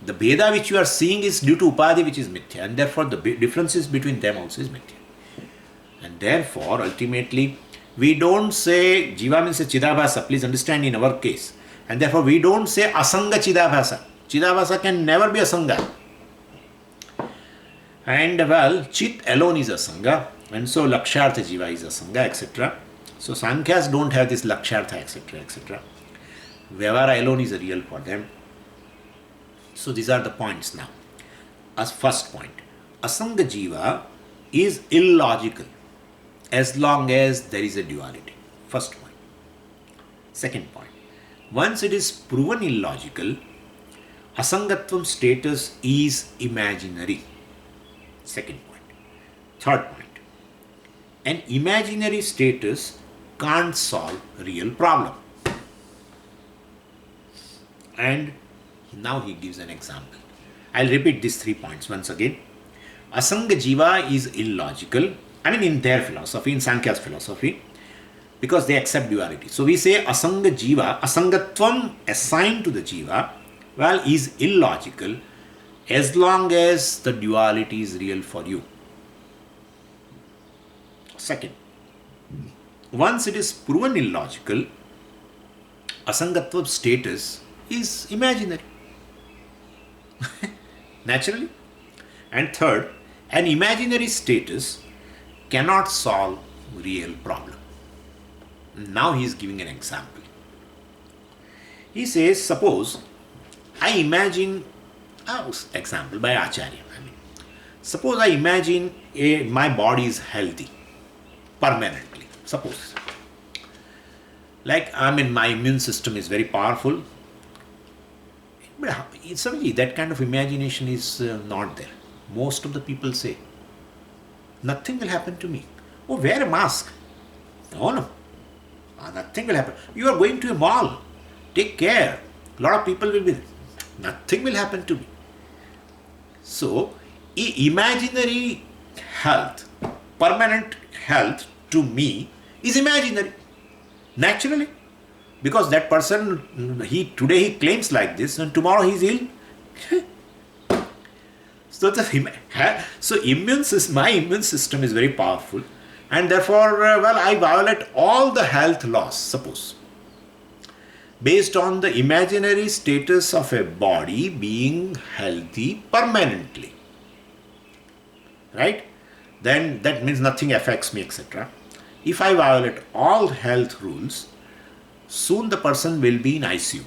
The Bheda which you are seeing is due to Upadhi, which is Mithya, and therefore the differences between them also is Mithya. And therefore, ultimately, we don't say Jiva means a Chidabhasa, please understand in our case. And therefore, we don't say Asanga Chidabhasa. Chidabhasa can never be Asanga. And Chit alone is Asanga. And so Lakshartha Jiva is Asanga, etc. So Sankhyas don't have this Lakshartha, etc., etc. Vyavara alone is a real for them. So these are the points now. As first point, Asanga Jiva is illogical as long as there is a duality. First point. Second point, once it is proven illogical, Asangatvam status is imaginary. Second point. Third point. An imaginary status can't solve real problem. And now he gives an example. I'll repeat these 3 points once again. Asanga Jiva is illogical. I mean, in their philosophy, in Sankhya's philosophy, because they accept duality. So we say Asanga Jiva, Asangatvam assigned to the Jiva, well, is illogical as long as the duality is real for you. Second, once it is proven illogical, Asangatva status is imaginary. Naturally. And third, an imaginary status cannot solve real problem. Now he is giving an example. He says, suppose I imagine, example by Acharya. Suppose I imagine my body is healthy permanently. Suppose. Like, my immune system is very powerful. But suddenly that kind of imagination is not there. Most of the people say, nothing will happen to me. Oh, wear a mask. No. Nothing will happen. You are going to a mall. Take care. A lot of people will be there. Nothing will happen to me. So, imaginary health, permanent health to me is imaginary. Naturally. Because that person, today he claims like this and tomorrow he is ill. So my immune system is very powerful, and therefore, I violate all the health laws, suppose, based on the imaginary status of a body being healthy permanently. Right? Then that means nothing affects me, etc. If I violate all health rules, soon the person will be in ICU,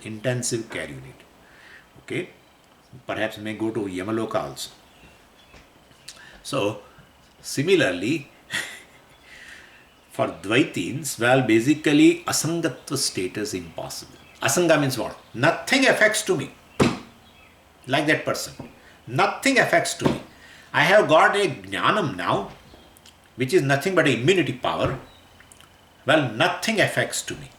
intensive care unit. Okay? Perhaps may go to Yamaloka also. So, similarly, for Dvaitins, basically Asangatva status impossible. Asanga means what? Nothing affects to me. Like that person. Nothing affects to me. I have got a Jnanam now, which is nothing but immunity power. Nothing affects to me.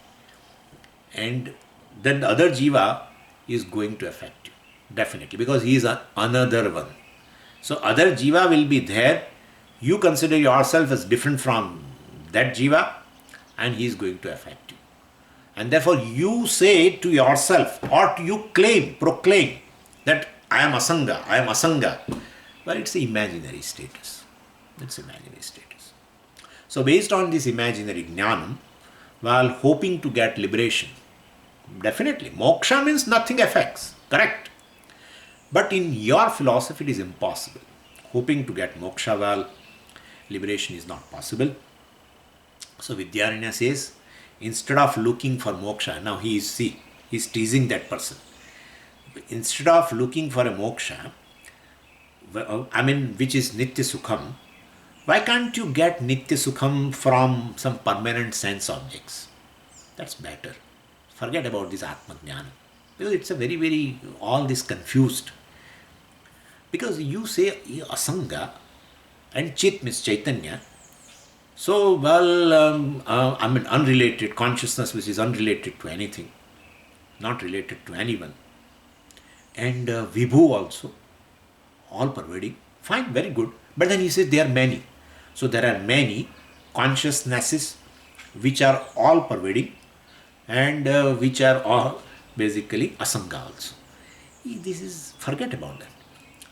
And then the other Jiva is going to affect you. Definitely. Because he is another one. So other Jiva will be there. You consider yourself as different from that Jiva, and he is going to affect you. And therefore you say to yourself, or you proclaim that I am Asanga. Well, it's an imaginary status. It's imaginary status. So based on this imaginary Jnanam, while hoping to get liberation, definitely, moksha means nothing affects, correct? But in your philosophy it is impossible. Hoping to get moksha, liberation is not possible. So Vidyaranya says, instead of looking for moksha, now he's teasing that person. Instead of looking for a moksha, which is Nitya Sukham, why can't you get Nitya Sukham from some permanent sense objects? That's better. Forget about this Atma Jnana. Because it's a very, very, all this confused. Because you say Asanga and Chit means Chaitanya. So, unrelated, consciousness which is unrelated to anything, not related to anyone. And Vibhu also, all pervading. Fine, very good. But then he says there are many. So there are many consciousnesses which are all pervading and which are all basically Asanga also. Forget about that.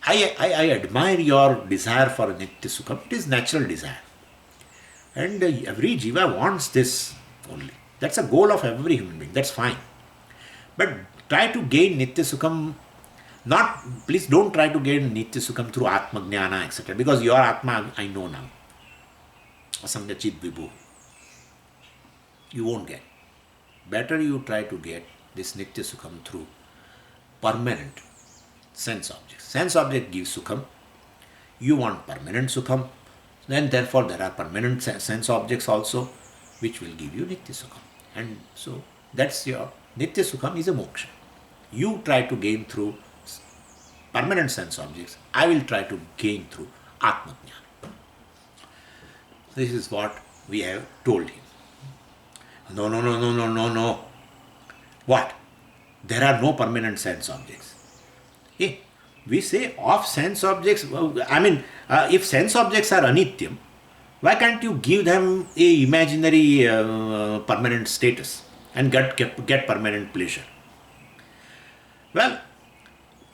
I admire your desire for Nitya Sukham. It is natural desire. And every Jiva wants this only. That's a goal of every human being. That's fine. But try to gain Nitya Sukham. Please don't try to gain Nitya Sukham through Atma Jnana, etc. Because your Atma, I know now. Asanga Chit Vibhu. You won't get. Better you try to get this Nitya Sukham through permanent sense objects. Sense object gives Sukham. You want permanent Sukham. Then therefore there are permanent sense objects also which will give you Nitya Sukham. And so that's your Nitya Sukham is a moksha. You try to gain through permanent sense objects, I will try to gain through Atmajnana. This is what we have told him. No, no, no, no, no, no, no. What? There are no permanent sense objects. Hey, we say of sense objects, if sense objects are anityam, why can't you give them a imaginary permanent status and get permanent pleasure? Well,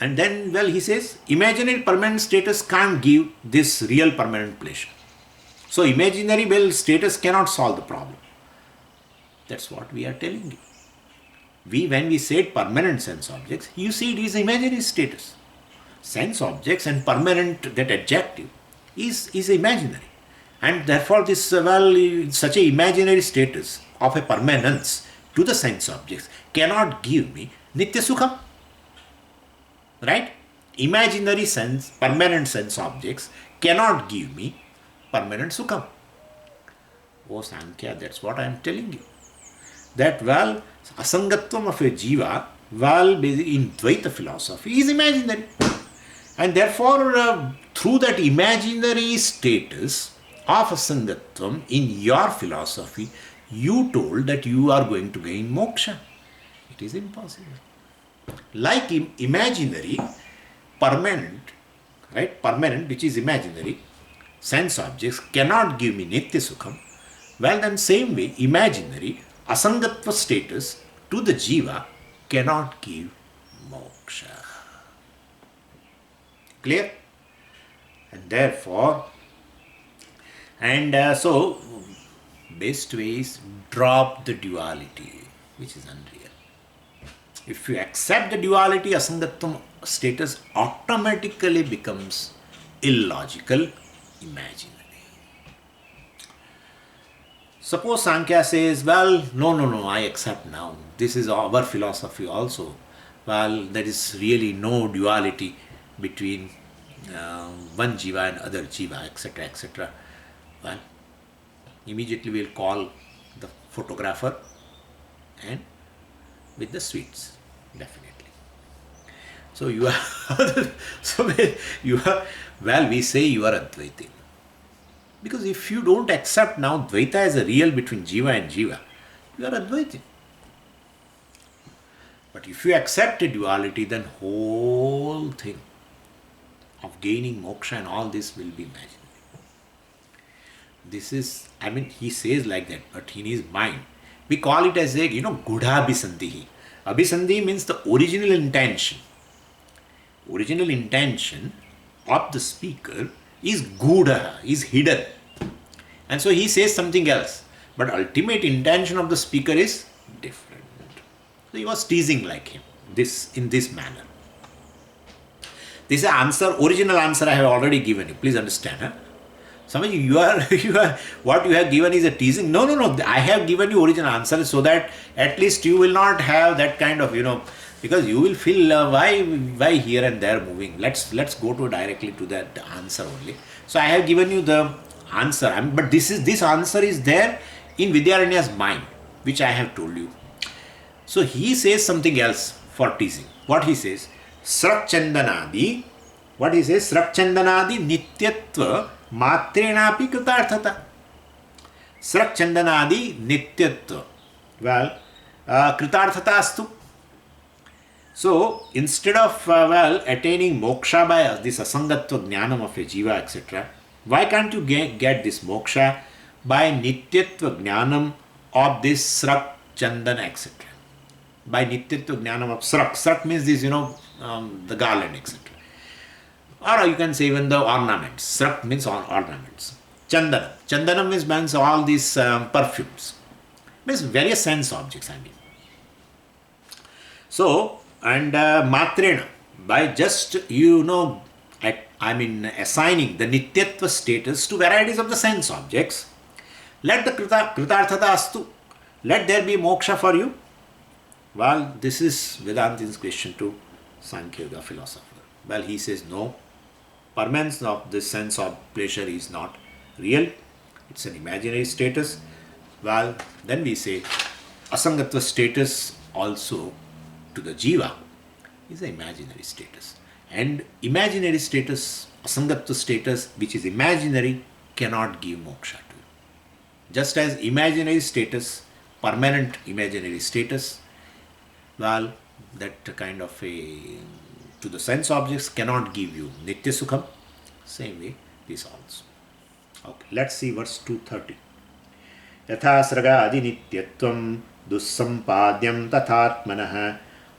and then, he says, imaginary permanent status can't give this real permanent pleasure. So, imaginary status cannot solve the problem. That's what we are telling you. When we said permanent sense objects, you see it is imaginary status. Sense objects and permanent, that adjective, is imaginary. And therefore, this, such a imaginary status of a permanence to the sense objects cannot give me nitya sukham. Right? Imaginary sense, permanent sense objects cannot give me permanent sukham. Oh Sankhya, that's what I am telling you. That, asangatvam of a jiva, in Dvaita philosophy, is imaginary. And therefore, through that imaginary status of asangatvam in your philosophy, you told that you are going to gain moksha. It is impossible. Like imaginary, permanent, right? Permanent, which is imaginary, sense objects cannot give me nitya sukham. Well, then same way, imaginary, asangatva status to the jiva cannot give moksha. Clear? And therefore, so best way is drop the duality, which is unreal. If you accept the duality, asangatvam status automatically becomes illogical, imaginary. Suppose Sankhya says, no, I accept now. This is our philosophy also. There is really no duality between one jiva and other jiva, etc., etc. Immediately we'll call the photographer and with the sweets, definitely. So you are, we say you are Advaita. Because if you don't accept now Dvaita as a real between jiva and jiva, you are Advaita. But if you accept a duality, then whole thing of gaining moksha and all this will be imaginary. This is, he says like that, but in his mind, we call it as a, gudha abhisandhi. Abhisandhi means the original intention. Original intention of the speaker is gudha, is hidden. And so he says something else. But ultimate intention of the speaker is different. So he was teasing like him, in this manner. This is original answer I have already given you. Please understand. Huh? Some of you are what you have given is a teasing. No. I have given you original answer so that at least you will not have that kind of, because you will feel why here and there moving. Let's go to directly to that answer only. So I have given you the answer, but this answer is there in Vidyaranya's mind, which I have told you. So he says something else for teasing. What he says? Srakchandanadi. What he says? Srakchandanadi nityatva matrenapi kritarthata. Srakchandanadi nityatva. Kritarthata astu. So, instead of attaining moksha by this asangatva jnanam of a jiva, etc., why can't you get this moksha by nityatva jnanam of this srak, chandana, etc.? By nityatva jnanam of srak. Srak means this, the garland, etc. Or you can say even the ornaments. Srak means ornaments. Chandana. Chandana means all these perfumes. Means various sense objects, So, and matrena, by just, assigning the nityatva status to varieties of the sense objects, let the kritarthata astu, let there be moksha for you. This is Vedantin's question to Sankhya Yoga philosopher. He says no, permanence of this sense of pleasure is not real, it's an imaginary status. Then we say asangatva status also to the jiva is an imaginary status. And imaginary status, asangatva status, which is imaginary, cannot give moksha to you. Just as imaginary status, permanent imaginary status, well, that kind of a, to the sense objects cannot give you nitya sukham. Same way, this also. Okay, let's see verse 230. यथा स्रगादि नित्यत्वं दुस्संपाद्यं तथात्मनः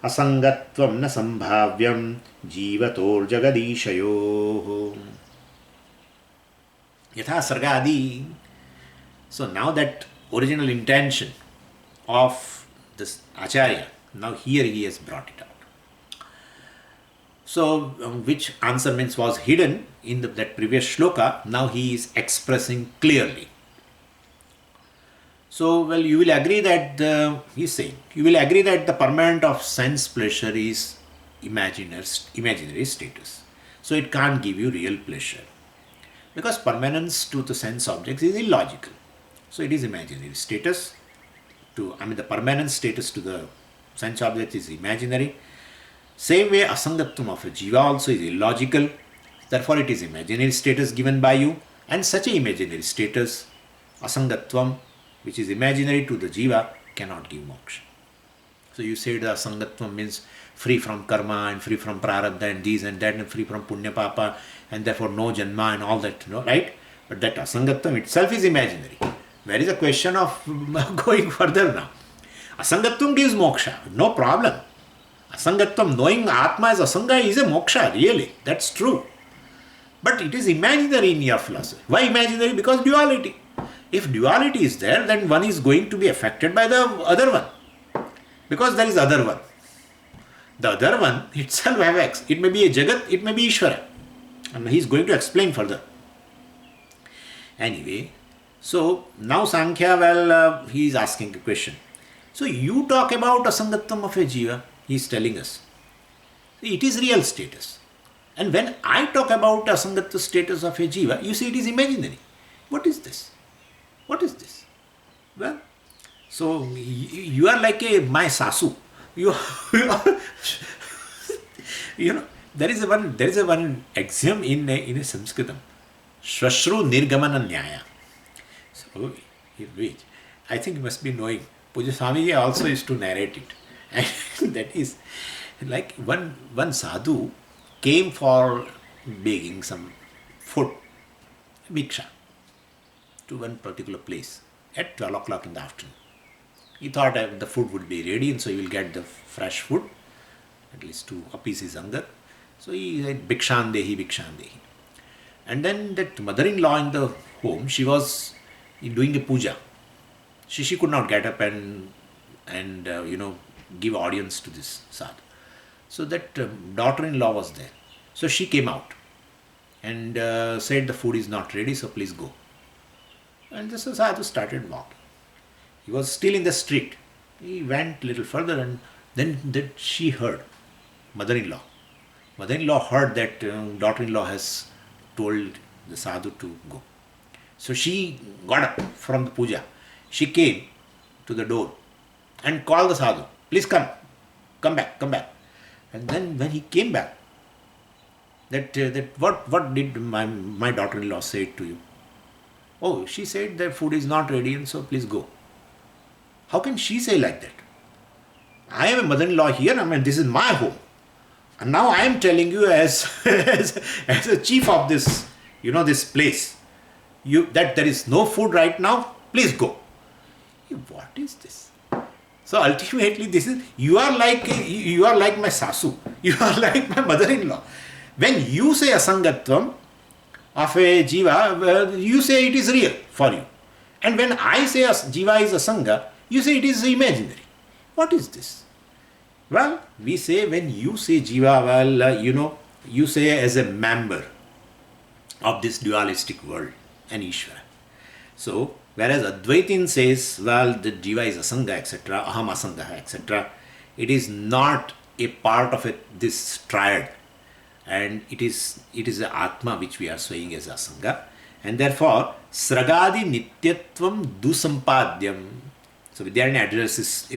असंगत्वं न संभाव्यं जीवतोर्जगदीशयोः. यथा स्रगादि. So now that original intention of this acharya, now here he has brought it out. So which answer means was hidden in that previous shloka, now he is expressing clearly. So, well, you will agree that he's saying, you will agree that the permanent of sense pleasure is imaginary status. So, it can't give you real pleasure. Because permanence to the sense objects is illogical. So, it is imaginary status. The permanent status to the sense object is imaginary. Same way, asangatvam of a jiva also is illogical. Therefore, it is imaginary status given by you. And such an imaginary status, asangatvam, which is imaginary to the jiva, cannot give moksha. So you say the asangatvam means free from karma and free from prarabdha and these and that and free from punya papa and therefore no janma and all that, right? But that asangatvam itself is imaginary. Where is the question of going further now? Asangatvam gives moksha, no problem. Asangatvam, knowing Atma as Asanga, is a moksha, really. That's true. But it is imaginary in your philosophy. Why imaginary? Because duality. If duality is there, then one is going to be affected by the other one. Because there is other one. The other one itself affects. It may be a Jagat, it may be Ishvara. And he is going to explain further. Anyway, so now Sankhya, he is asking a question. So you talk about asangatvam of a jiva, he is telling us. It is real status. And when I talk about asangatva status of a jiva, you see it is imaginary. What is this? What is this? Well, so you are like my sasu. You know, there is a one axiom in a Sanskritam. Shvashru nirgamana nyaya. So, which I think you must be knowing. Puja Swamiji also used to narrate it. And that is like one sadhu came for begging some food, bhiksha, to one particular place at 12 o'clock in the afternoon. He thought the food would be ready and so he will get the fresh food, at least to appease his hunger. So he said, Bhikshandehi, Bhikshandehi. And then that mother-in-law in the home, she was doing a puja. She could not get up and give audience to this sadhu. So that daughter-in-law was there. So she came out and said the food is not ready, so please go. And this sadhu started walking. He was still in the street. He went a little further and then that she heard, mother-in-law. Mother-in-law heard that daughter-in-law has told the sadhu to go. So she got up from the puja. She came to the door and called the sadhu, please come back. And then when he came back, that what did my daughter-in-law say to you? Oh, she said the food is not ready and so please go. How can she say like that? I am a mother-in-law here, this is my home. And now I am telling you as a chief of this, this place, that there is no food right now, please go. What is this? So ultimately you are like my sasu, you are like my mother-in-law. When you say asangatvam of a jiva, you say it is real for you. And when I say jiva is asanga, you say it is imaginary. What is this? Well, we say when you say jiva, you say as a member of this dualistic world, an Ishvara. So, whereas Advaitin says, the jiva is asanga, etc., aham asanga, etc., it is not a part of this triad. And it is the Atma which we are saying as asanga. And therefore, sragadi nityatvam dusampadyam. So, Vidyaranya addresses